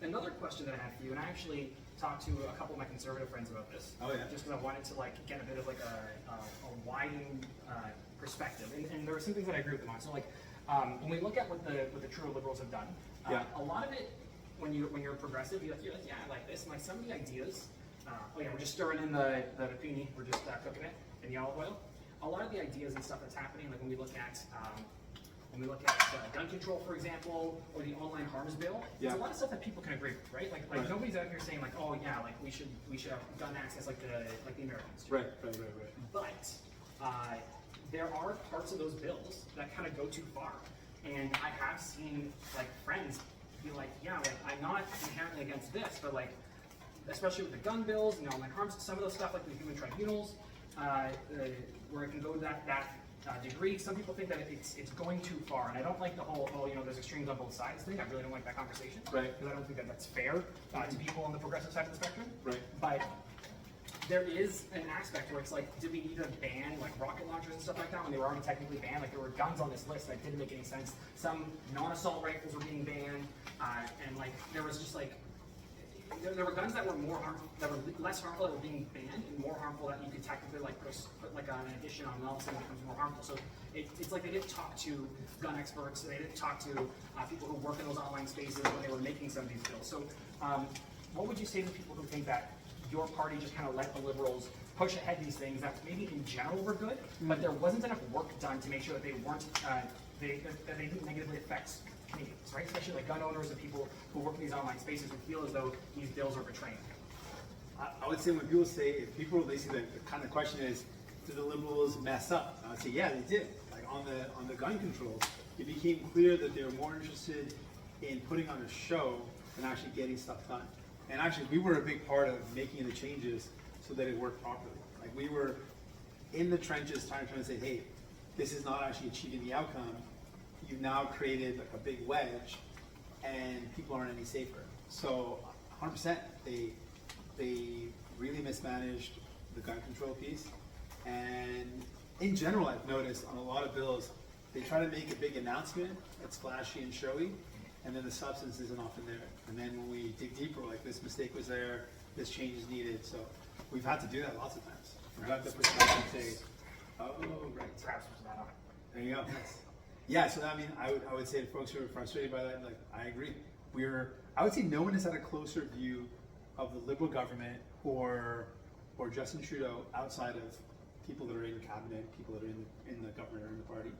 Another question that I had for you, and I actually talked to a couple of my conservative friends about this. Oh yeah. Just because I wanted to get a bit of a widened perspective, and there are some things that I agree with them on. So when we look at what the true liberals have done, a lot of it, when you're progressive, you're like, yeah, I like this, and some of the ideas. Oh yeah, we're just stirring in the rapini, we're just cooking it in the olive oil. A lot of the ideas and stuff that's happening, like when we look at gun control, for example, or the online harms bill, there's a lot of stuff that people can agree with, right? Like nobody's out here saying oh yeah, we should have gun access like the Americans do. Right. But there are parts of those bills that kind of go too far, and I have seen friends be like, yeah, I'm not inherently against this, but especially with the gun bills and the online harms, some of those stuff like the human tribunals, where it can go to that degree. Some people think that it's going too far, and I don't like the whole there's extremes on both sides thing. I really don't like that conversation, right? Because I don't think that that's fair to people on the progressive side of the spectrum, right? But there is an aspect where it's did we need to ban rocket launchers and stuff like that when they were already technically banned? There were guns on this list that didn't make any sense. Some non-assault rifles were being banned, and there was just there were guns that were that were less harmful that were being banned, and more harmful that you could technically put an addition on, and all of a sudden it becomes more harmful. So it's like they didn't talk to gun experts, they didn't talk to people who work in those online spaces when they were making some of these bills. So what would you say to people who think that your party just kind of let the liberals push ahead these things that maybe in general were good, but there wasn't enough work done to make sure that they weren't that they didn't negatively affect Canadians, right? Especially gun owners and people who work in these online spaces who feel as though these bills are betraying them. I would say when people say, if people basically the kind of question is, did the liberals mess up? I would say, yeah, they did. On the gun control, it became clear that they were more interested in putting on a show than actually getting stuff done. And actually, we were a big part of making the changes so that it worked properly. We were in the trenches trying to say, hey, this is not actually achieving the outcome. You've now created a big wedge, and people aren't any safer. So 100%, they really mismanaged the gun control piece. And in general, I've noticed on a lot of bills, they try to make a big announcement that's flashy and showy, and then the substance isn't often there. And then when we dig deeper, this mistake was there, this change is needed. So we've had to do that lots of times. We've had to perspective and say, oh, right. Perhaps was that on. There you go. Yeah, so I would say to folks who are frustrated by that, I agree. I would say no one has had a closer view of the Liberal government or Justin Trudeau outside of people that are in cabinet, people that are in the government or in the party,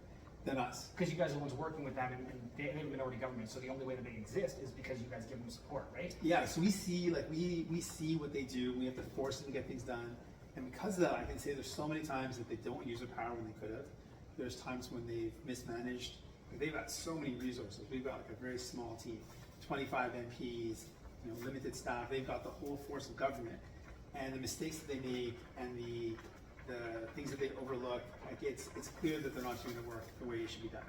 than us. Because you guys are the ones working with them, and they have a minority government, so the only way that they exist is because you guys give them support, right? Yeah, so we see we see what they do. We have to force them to get things done, and because of that, I can say there's so many times that they don't use their power when they could have. There's times when they've mismanaged. They've got so many resources. We've got a very small team, 25 MPs, limited staff. They've got the whole force of government, and the mistakes that they make and the things that they overlook. It's clear that they're not doing the work the way it should be done.